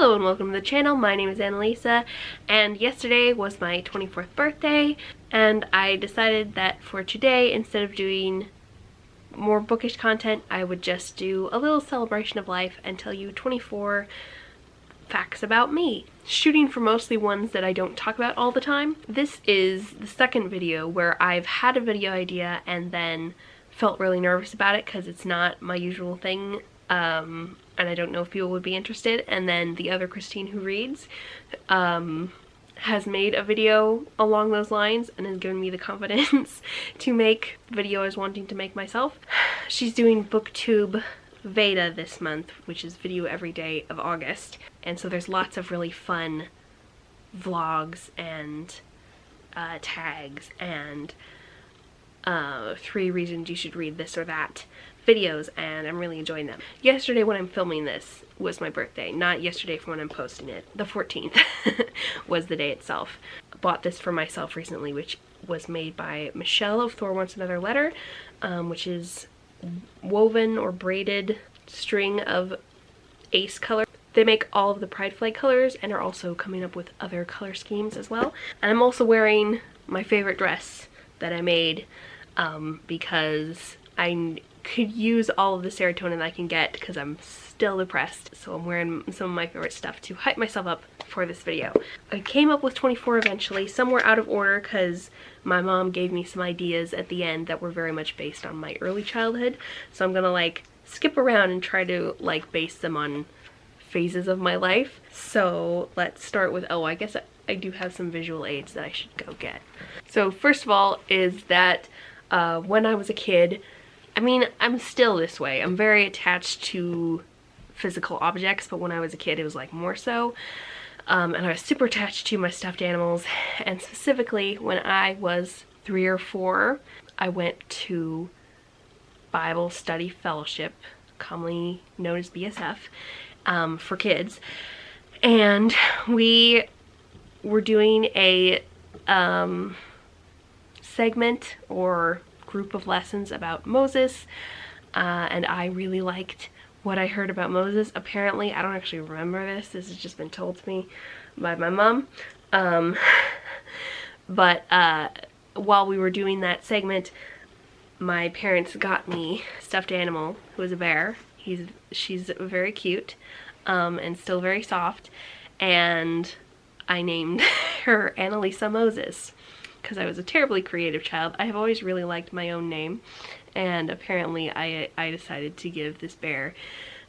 Hello and welcome to the channel. My name is Annalisa, and yesterday was my 24th birthday, and I decided that for today, instead of doing more bookish content, I would just do a little celebration of life and tell you 24 facts about me, shooting for mostly ones that I don't talk about all the time. This is the second video where I've had a video idea and then felt really nervous about it because it's not my usual thing. And I don't know if people would be interested, and then the other Christine who reads has made a video along those lines and has given me the confidence to make the video I was wanting to make myself. She's doing BookTube Veda this month, which is video every day of August, and so there's lots of really fun vlogs and tags and 3 reasons you should read this or that videos, and I'm really enjoying them. Yesterday when I'm filming this was my birthday, not yesterday from when I'm posting it. The 14th was the day itself. I bought this for myself recently, which was made by Michelle of Thor Wants Another Letter, which is woven or braided string of Ace color. They make all of the Pride Flag colors and are also coming up with other color schemes as well. And I'm also wearing my favorite dress that I made because I could use all of the serotonin I can get because I'm still depressed, so I'm wearing some of my favorite stuff to hype myself up for this video. I came up with 24 eventually. Some were out of order because my mom gave me some ideas at the end that were very much based on my early childhood, so I'm gonna like skip around and try to like base them on phases of my life. So let's start with, I guess I do have some visual aids that I should go get. So first of all is that when I was a kid, I mean, I'm still this way. I'm very attached to physical objects, but when I was a kid, it was like more so. And I was super attached to my stuffed animals. And specifically, when I was 3 or 4, I went to Bible Study Fellowship, commonly known as BSF, for kids. And we were doing a segment or group of lessons about Moses, and I really liked what I heard about Moses. Apparently, I don't actually remember this has just been told to me by my mom, but while we were doing that segment, my parents got me a stuffed animal who was a bear. She's very cute and still very soft, and I named her Annalisa Moses because I was a terribly creative child. I have always really liked my own name, and apparently I decided to give this bear,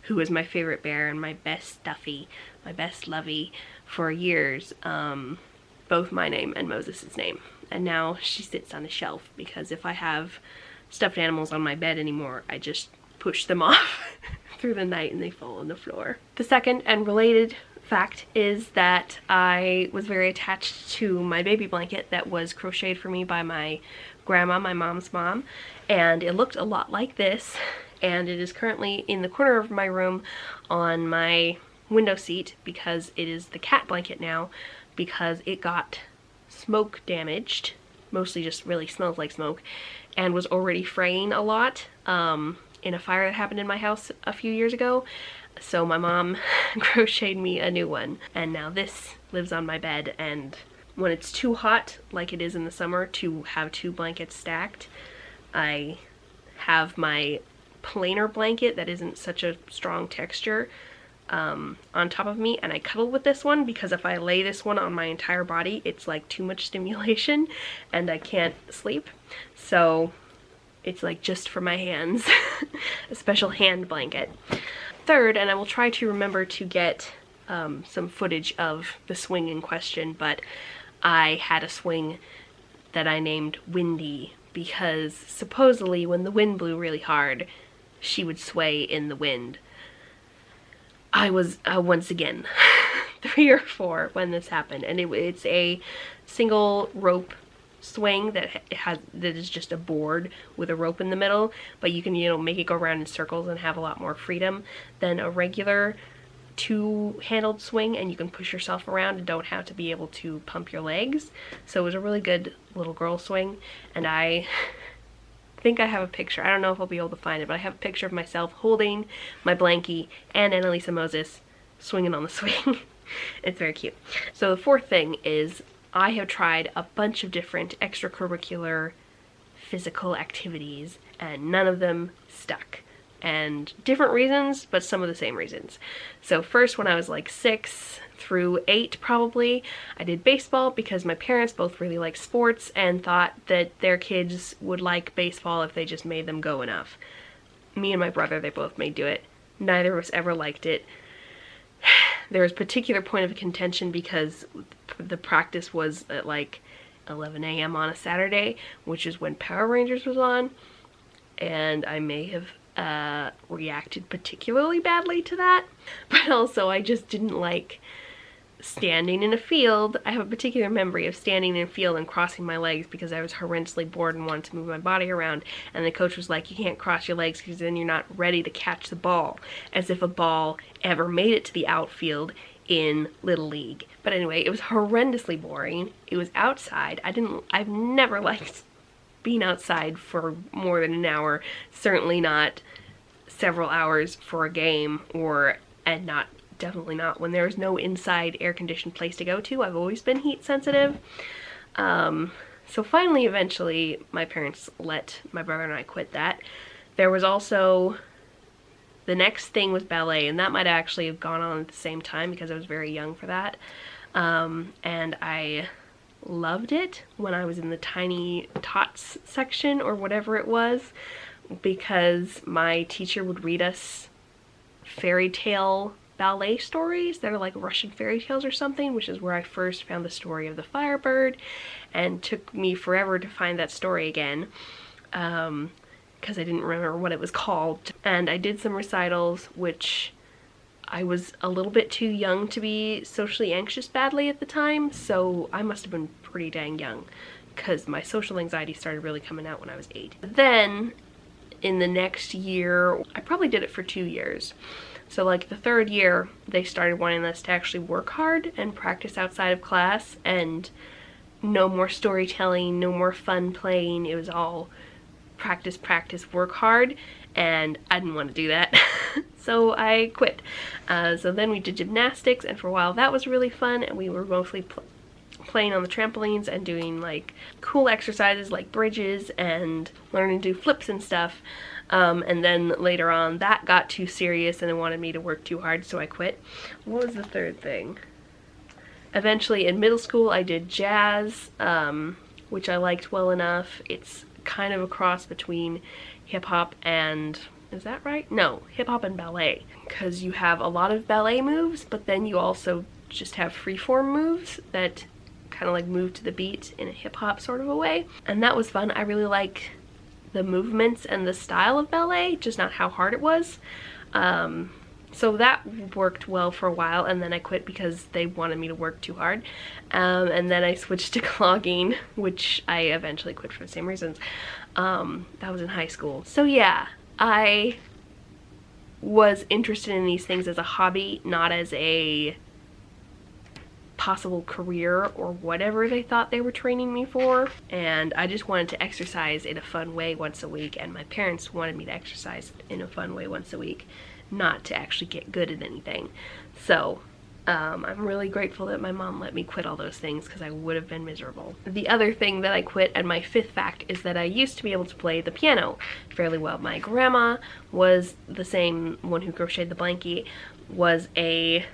who was my favorite bear and my best stuffy, my best lovey for years, both my name and Moses's name. And now she sits on a shelf because if I have stuffed animals on my bed anymore, I just push them off through the night and they fall on the floor. The second and related fact is that I was very attached to my baby blanket that was crocheted for me by my grandma, my mom's mom, and it looked a lot like this, and it is currently in the corner of my room on my window seat because it is the cat blanket now because it got smoke damaged, mostly just really smells like smoke, and was already fraying a lot in a fire that happened in my house a few years ago. So my mom crocheted me a new one, and now this lives on my bed, and when it's too hot, like it is in the summer, to have 2 blankets stacked, I have my plainer blanket that isn't such a strong texture on top of me, and I cuddle with this one because if I lay this one on my entire body, it's like too much stimulation and I can't sleep. So it's like just for my hands, a special hand blanket. Third, and I will try to remember to get some footage of the swing in question, but I had a swing that I named Windy because supposedly when the wind blew really hard, she would sway in the wind. I was once again 3 or 4 when this happened, and it's a single rope swing that is just a board with a rope in the middle, but you can, you know, make it go around in circles and have a lot more freedom than a regular 2-handled swing, and you can push yourself around and don't have to be able to pump your legs. So it was a really good little girl swing, and I think I have a picture. I don't know if I'll be able to find it, but I have a picture of myself holding my blankie and Annalisa Moses swinging on the swing. It's very cute. So the fourth thing is I have tried a bunch of different extracurricular physical activities and none of them stuck. And different reasons, but some of the same reasons. So first, when I was like 6 through 8 probably, I did baseball because my parents both really like sports and thought that their kids would like baseball if they just made them go enough. Me and my brother, they both may do it. Neither of us ever liked it. There was a particular point of contention because the practice was at like 11 a.m. on a Saturday, which is when Power Rangers was on, and I may have reacted particularly badly to that, but also I just didn't like standing in a field. I have a particular memory of standing in a field and crossing my legs because I was horrendously bored and wanted to move my body around, and the coach was like, you can't cross your legs because then you're not ready to catch the ball, as if a ball ever made it to the outfield in Little League. But anyway, it was horrendously boring. It was outside. I've never liked being outside for more than an hour, certainly not several hours for a game, and definitely not when there's no inside air-conditioned place to go to. I've always been heat sensitive. So finally, eventually, my parents let my brother and I quit that. There was also, the next thing was ballet, and that might actually have gone on at the same time because I was very young for that. And I loved it when I was in the tiny tots section or whatever it was, because my teacher would read us fairy tale ballet stories that are like Russian fairy tales or something, which is where I first found the story of the Firebird, and took me forever to find that story again because I didn't remember what it was called. And I did some recitals, which I was a little bit too young to be socially anxious badly at the time, so I must have been pretty dang young because my social anxiety started really coming out when I was 8. Then in the next year, I probably did it for 2 years. So like the third year, they started wanting us to actually work hard and practice outside of class, and no more storytelling, no more fun playing. It was all practice, practice, work hard, and I didn't want to do that. So I quit. So then we did gymnastics, and for a while that was really fun, and we were mostly playing on the trampolines and doing like cool exercises like bridges and learning to do flips and stuff. And then later on that got too serious and they wanted me to work too hard, so I quit. What was the third thing? Eventually in middle school I did jazz, which I liked well enough. It's kind of a cross between hip-hop and, is that right? No, hip-hop and ballet, because you have a lot of ballet moves, but then you also just have free-form moves that kind of like move to the beat in a hip-hop sort of a way, and that was fun. I really like the movements and the style of ballet, just not how hard it was. So that worked well for a while, and then I quit because they wanted me to work too hard. And then I switched to clogging, which I eventually quit for the same reasons. That was in high school. So yeah, I was interested in these things as a hobby, not as a possible career or whatever they thought they were training me for. And I just wanted to exercise in a fun way once a week, and my parents wanted me to exercise in a fun way once a week, not to actually get good at anything. So I'm really grateful that my mom let me quit all those things because I would have been miserable. The other thing that I quit, and my fifth fact, is that I used to be able to play the piano fairly well. My grandma was the same one who crocheted the blankie, was a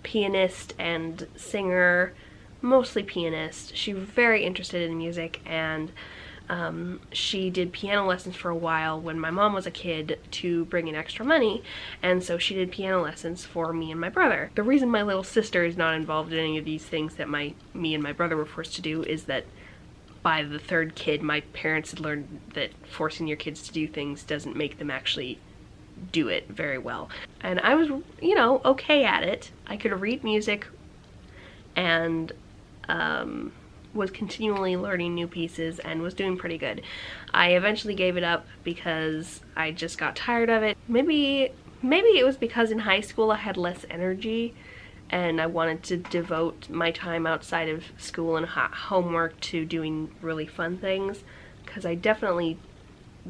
pianist and singer, mostly pianist. She was very interested in music, and she did piano lessons for a while when my mom was a kid to bring in extra money, and so she did piano lessons for me and my brother. The reason my little sister is not involved in any of these things that me and my brother were forced to do is that by the third kid, my parents had learned that forcing your kids to do things doesn't make them actually do it very well. And I was, you know, okay at it. I could read music and was continually learning new pieces and was doing pretty good. I eventually gave it up because I just got tired of it. Maybe it was because in high school I had less energy and I wanted to devote my time outside of school and homework to doing really fun things, because I definitely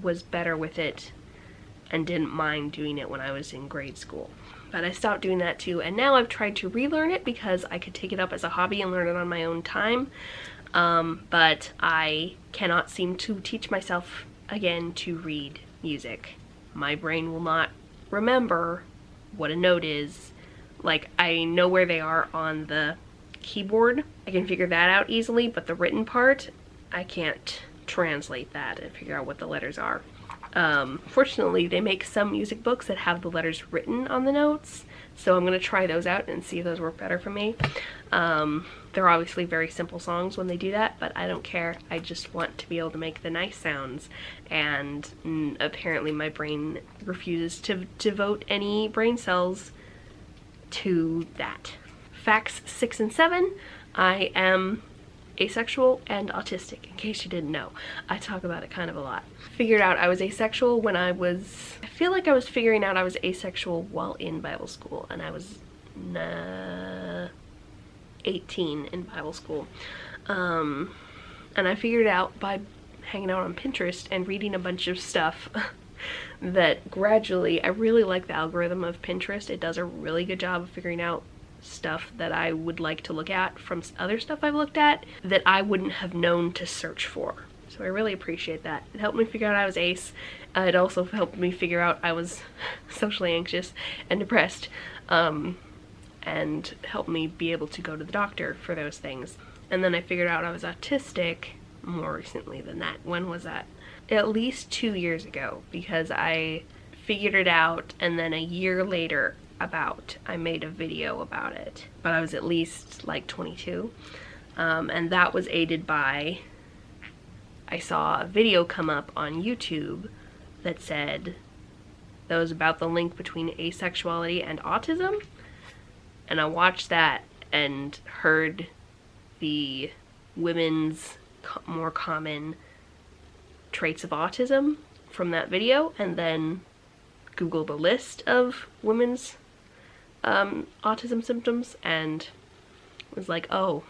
was better with it and didn't mind doing it when I was in grade school. But I stopped doing that too, and now I've tried to relearn it because I could take it up as a hobby and learn it on my own time. But I cannot seem to teach myself again to read music. My brain will not remember what a note is. Like, I know where they are on the keyboard. I can figure that out easily, but the written part, I can't translate that and figure out what the letters are. Fortunately, they make some music books that have the letters written on the notes, so I'm going to try those out and see if those work better for me. They're obviously very simple songs when they do that, but I don't care. I just want to be able to make the nice sounds, and apparently my brain refuses to devote any brain cells to that. Facts 6 and 7, I am asexual and autistic, in case you didn't know. I talk about it kind of a lot. Figured out I was asexual when I feel like I was figuring out I was asexual while in Bible school, and I was 18 in Bible school. And I figured it out by hanging out on Pinterest and reading a bunch of stuff that gradually, I really like the algorithm of Pinterest. It does a really good job of figuring out stuff that I would like to look at from other stuff I've looked at that I wouldn't have known to search for. So I really appreciate that. It helped me figure out I was ace. It also helped me figure out I was socially anxious and depressed, and helped me be able to go to the doctor for those things. And then I figured out I was autistic more recently than that. When was that? At least 2 years ago, because I figured it out, and then a year later I made a video about it. But I was at least like 22, and that was aided by, I saw a video come up on YouTube that was about the link between asexuality and autism, and I watched that and heard the women's more common traits of autism from that video, and then Googled a list of women's autism symptoms and was like, oh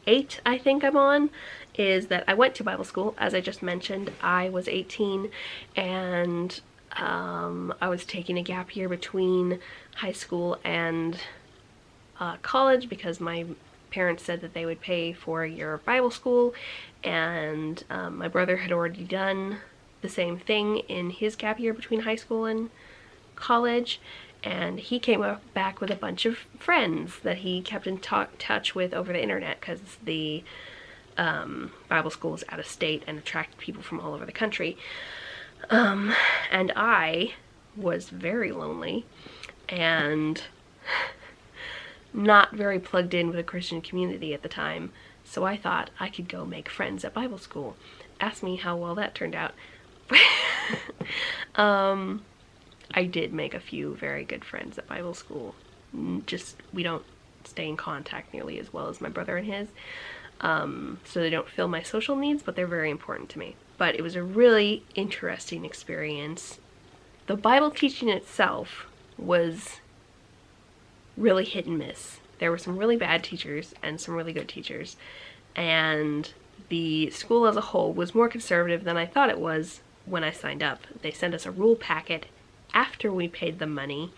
8 I think I'm on, is that I went to Bible school. As I just mentioned, I was 18, and I was taking a gap year between high school and college because my parents said that they would pay for a year of Bible school, and my brother had already done the same thing in his gap year between high school and college, and he came back with a bunch of friends that he kept in touch with over the internet, because the Bible school is out of state and attracted people from all over the country. And I was very lonely and not very plugged in with a Christian community at the time, so I thought I could go make friends at Bible school. Ask me how well that turned out. I did make a few very good friends at Bible school. Just, we don't stay in contact nearly as well as my brother and his, so they don't fill my social needs, but they're very important to me. But it was a really interesting experience. The Bible teaching itself was really hit and miss. There were some really bad teachers and some really good teachers, and the school as a whole was more conservative than I thought it was when I signed up. They sent us a rule packet after we paid them money,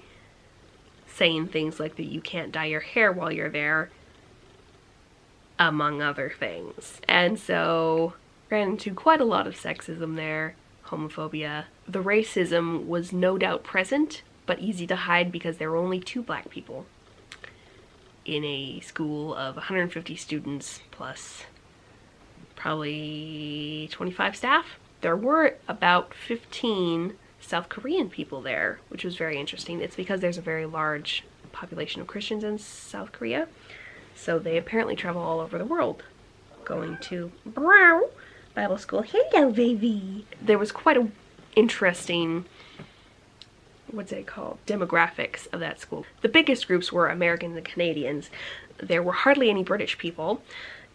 saying things like that you can't dye your hair while you're there, among other things. And so ran into quite a lot of sexism there, homophobia. The racism was no doubt present, but easy to hide because there were only 2 black people in a school of 150 students plus probably 25 staff. There were about 15 South Korean people there, which was very interesting. It's because there's a very large population of Christians in South Korea, so they apparently travel all over the world going to Bible school. Hello, baby! There was quite a interesting, what's it called, demographics of that school. The biggest groups were Americans and Canadians. There were hardly any British people,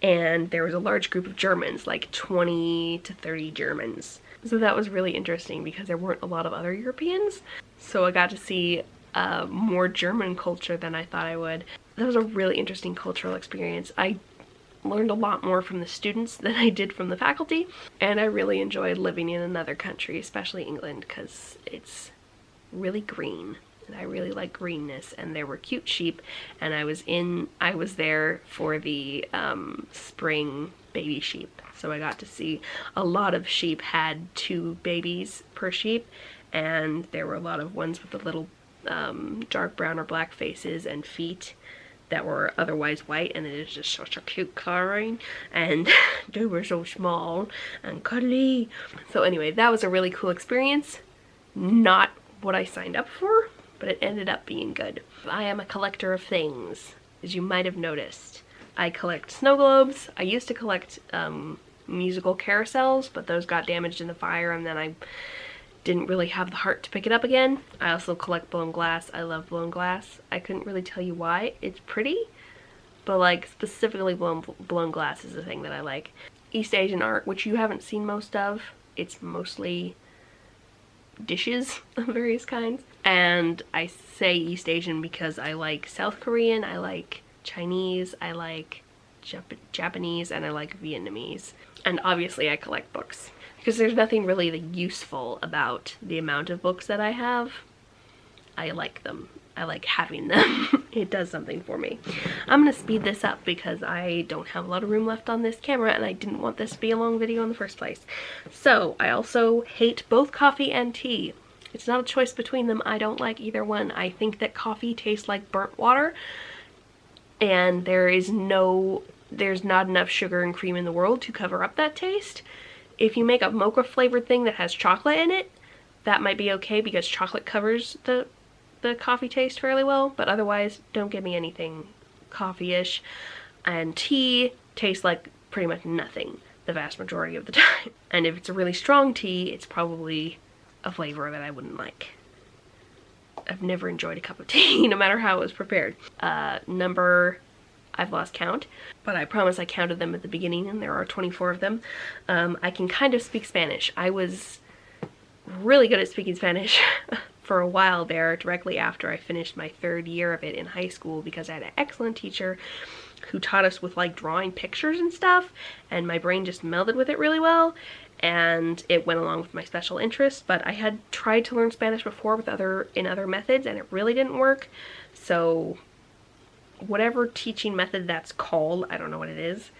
and there was a large group of Germans, like 20 to 30 Germans. So that was really interesting because there weren't a lot of other Europeans. So I got to see more German culture than I thought I would. That was a really interesting cultural experience. I learned a lot more from the students than I did from the faculty, and I really enjoyed living in another country, especially England, because it's really green. And I really like greenness, and there were cute sheep, and I was there for the spring baby sheep. So I got to see a lot of sheep had 2 babies per sheep, and there were a lot of ones with the little dark brown or black faces and feet that were otherwise white, and it is just such a cute coloring, and they were so small and cuddly. So anyway, that was a really cool experience. Not what I signed up for, but it ended up being good. I am a collector of things, as you might have noticed. I collect snow globes. I used to collect musical carousels, but those got damaged in the fire, and then I didn't really have the heart to pick it up again. I also collect blown glass. I love blown glass. I couldn't really tell you why. It's pretty, but like specifically blown glass is the thing that I like. East Asian art, which you haven't seen most of. It's mostly dishes of various kinds. And I say East Asian because I like South Korean, I like Chinese, I like Japanese, and I like Vietnamese. And obviously I collect books, because there's nothing really useful about the amount of books that I have. I like them. I like having them. It does something for me. I'm gonna speed this up because I don't have a lot of room left on this camera, and I didn't want this to be a long video in the first place. So I also hate both coffee and tea. It's not a choice between them. I don't like either one. I think that coffee tastes like burnt water, and there's not enough sugar and cream in the world to cover up that taste. If you make a mocha flavored thing that has chocolate in it, that might be okay because chocolate covers the coffee taste fairly well, but otherwise don't give me anything coffee-ish. And tea tastes like pretty much nothing the vast majority of the time. And if it's a really strong tea, it's probably a flavor that I wouldn't like. I've never enjoyed a cup of tea, no matter how it was prepared. I've lost count, but I promise I counted them at the beginning, and there are 24 of them. I can kind of speak Spanish. I was really good at speaking Spanish for a while there, directly after I finished my 3rd year of it in high school, because I had an excellent teacher who taught us with like drawing pictures and stuff, and my brain just melded with it really well, and it went along with my special interest. But I had tried to learn Spanish before in other methods, and it really didn't work. So whatever teaching method that's called, I don't know what it is.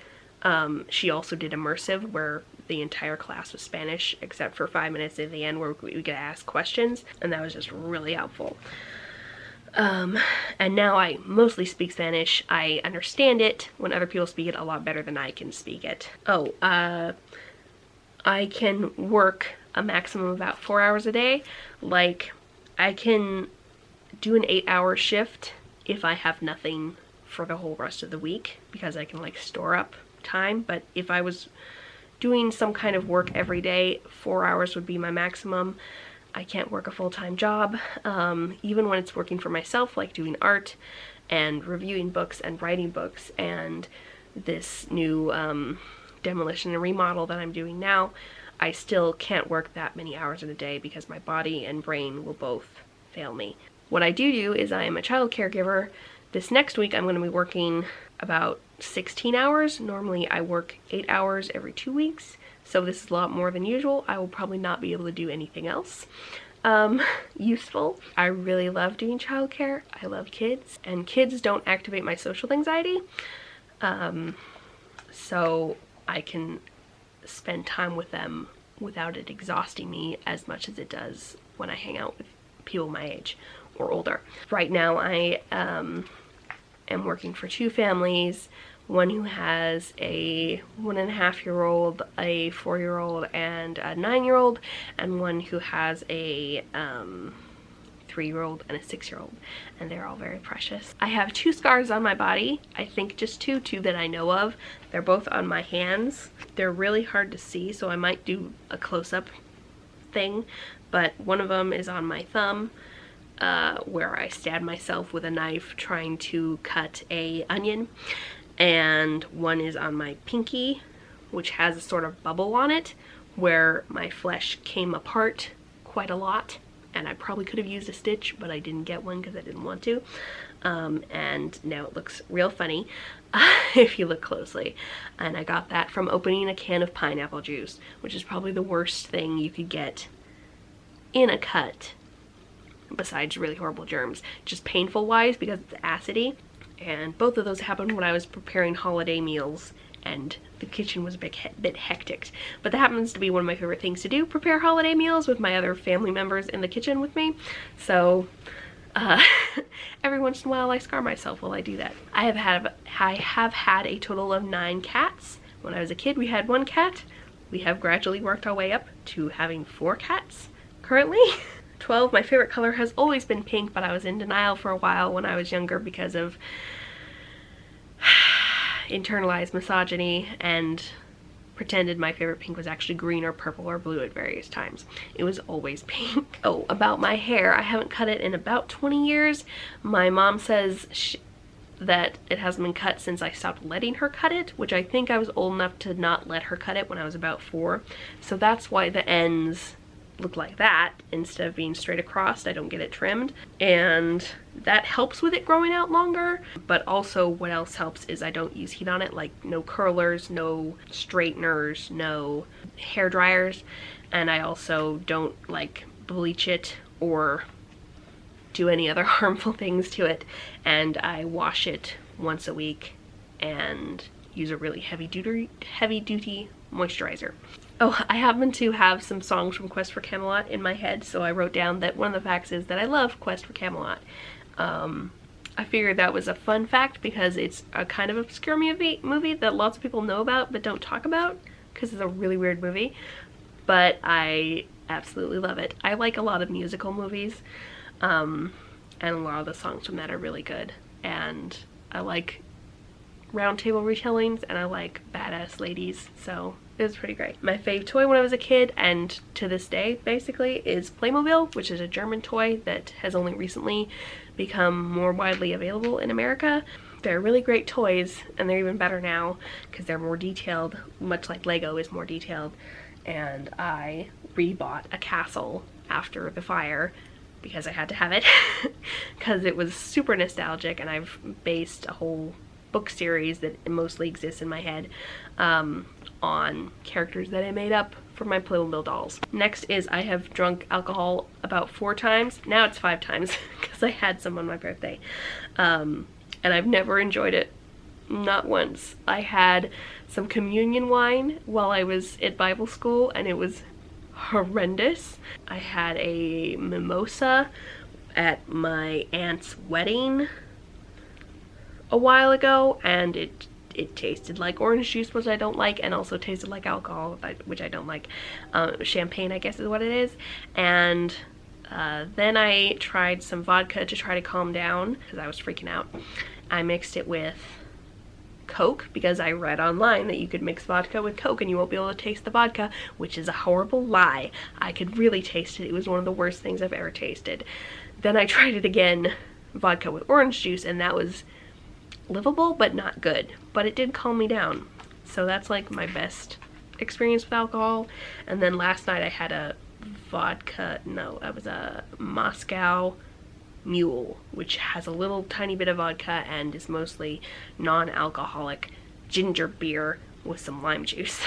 She also did immersive, where the entire class was Spanish except for 5 minutes at the end where we could ask questions, and that was just really helpful. And now I mostly speak Spanish. I understand it when other people speak it a lot better than I can speak it. I can work a maximum of about 4 hours a day. Like, I can do an 8-hour shift if I have nothing for the whole rest of the week, because I can like store up time. But if I was doing some kind of work every day, 4 hours would be my maximum. I can't work a full-time job, even when it's working for myself, like doing art and reviewing books and writing books, and this new demolition and remodel that I'm doing now. I still can't work that many hours in a day because my body and brain will both fail me. What I do is I am a child caregiver. This next week I'm going to be working about 16 hours. Normally I work 8 hours every 2 weeks, so this is a lot more than usual. I will probably not be able to do anything else useful. I really love doing childcare. I love kids, and kids don't activate my social anxiety, so I can spend time with them without it exhausting me as much as it does when I hang out with people my age or older. Right now I am working for 2 families, one who has a 1.5-year-old, a 4-year-old, and a 9-year-old, and one who has a 3-year-old and a 6-year-old, and they're all very precious. I have 2 scars on my body. I think just two that I know of. They're both on my hands. They're really hard to see, so I might do a close-up thing, but one of them is on my thumb, where I stabbed myself with a knife trying to cut an onion, and one is on my pinky, which has a sort of bubble on it where my flesh came apart quite a lot, and I probably could have used a stitch, but I didn't get one because I didn't want to, and now it looks real funny if you look closely. And I got that from opening a can of pineapple juice, which is probably the worst thing you could get in a cut besides really horrible germs. Just painful wise because it's acidy. And both of those happened when I was preparing holiday meals and the kitchen was a bit hectic. But that happens to be one of my favorite things to do, prepare holiday meals with my other family members in the kitchen with me. So every once in a while I scar myself while I do that. I have had a total of 9 cats. When I was a kid we had 1 cat. We have gradually worked our way up to having 4 cats currently. 12. My favorite color has always been pink, but I was in denial for a while when I was younger because of internalized misogyny and pretended my favorite pink was actually green or purple or blue at various times. It was always pink. Oh, about my hair, I haven't cut it in about 20 years. My mom says that it hasn't been cut since I stopped letting her cut it, which I think I was old enough to not let her cut it when I was about 4. So that's why the ends look like that instead of being straight across. I don't get it trimmed, and that helps with it growing out longer. But also what else helps is I don't use heat on it, like no curlers, no straighteners, no hair dryers, and I also don't like bleach it or do any other harmful things to it. And I wash it once a week and use a really heavy duty moisturizer. Oh, I happen to have some songs from Quest for Camelot in my head, so I wrote down that one of the facts is that I love Quest for Camelot. I figured that was a fun fact because it's a kind of obscure movie that lots of people know about but don't talk about because it's a really weird movie, but I absolutely love it. I like a lot of musical movies, and a lot of the songs from that are really good, and I like round table retellings and I like badass ladies, so it was pretty great. My fave toy when I was a kid and to this day basically is Playmobil, which is a German toy that has only recently become more widely available in America. They're really great toys, and they're even better now because they're more detailed, much like Lego is more detailed. And I rebought a castle after the fire because I had to have it because it was super nostalgic, and I've based a whole book series that mostly exists in my head on characters that I made up for my Playmobil dolls. Next is I have drunk alcohol about 4 times. Now it's 5 times because I had some on my birthday. And I've never enjoyed it. Not once. I had some communion wine while I was at Bible school and it was horrendous. I had a mimosa at my aunt's wedding a while ago, and it tasted like orange juice, which I don't like, and also tasted like alcohol, which I don't like. Champagne, I guess is what it is. And then I tried some vodka to try to calm down because I was freaking out. I mixed it with Coke because I read online that you could mix vodka with Coke and you won't be able to taste the vodka, which is a horrible lie. I could really taste it. It was one of the worst things I've ever tasted. Then I tried it again, vodka with orange juice, and that was livable but not good, but it did calm me down. So that's like my best experience with alcohol. And then last night I had a it was a Moscow Mule, which has a little tiny bit of vodka and is mostly non-alcoholic ginger beer with some lime juice.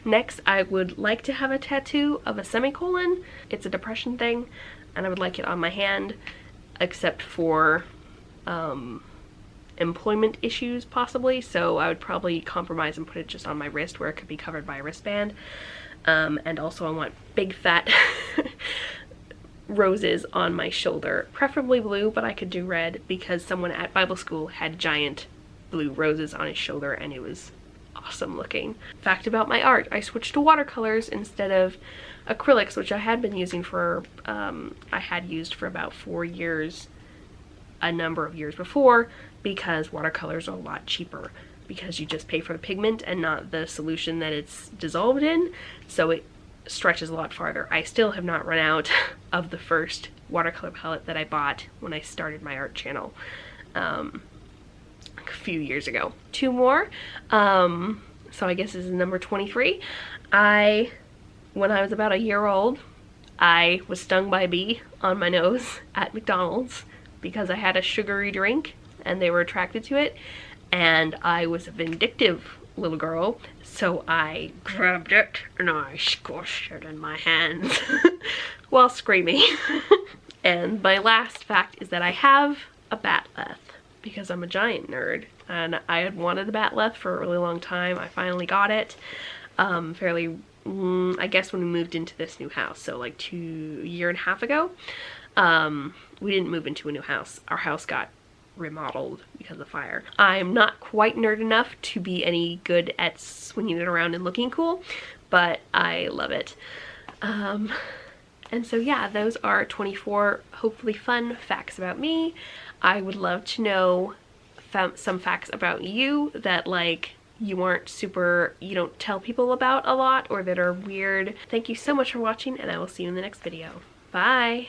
Next, I would like to have a tattoo of a semicolon. It's a depression thing, and I would like it on my hand, except for employment issues possibly, so I would probably compromise and put it just on my wrist where it could be covered by a wristband. And also I want big fat roses on my shoulder, preferably blue, but I could do red because someone at Bible school had giant blue roses on his shoulder and it was awesome looking. Fact about my art, I switched to watercolors instead of acrylics, which I had been using for, I had used for about 4 years, a number of years before, because watercolors are a lot cheaper because you just pay for the pigment and not the solution that it's dissolved in, so it stretches a lot farther. I still have not run out of the first watercolor palette that I bought when I started my art channel a few years ago. 2 more, so I guess this is number 23. When I was about a year old, I was stung by a bee on my nose at McDonald's because I had a sugary drink and they were attracted to it, and I was a vindictive little girl, so I grabbed it and I squashed it in my hands while screaming. And my last fact is that I have a batleth because I'm a giant nerd and I had wanted a batleth for a really long time. I finally got it I guess when we moved into this new house, so like a year and a half ago. We didn't move into a new house. Our house got remodeled because of fire. I'm not quite nerd enough to be any good at swinging it around and looking cool, but I love it. And so yeah, those are 24 hopefully fun facts about me. I would love to know some facts about you that like you don't tell people about a lot or that are weird. Thank you so much for watching and I will see you in the next video. Bye!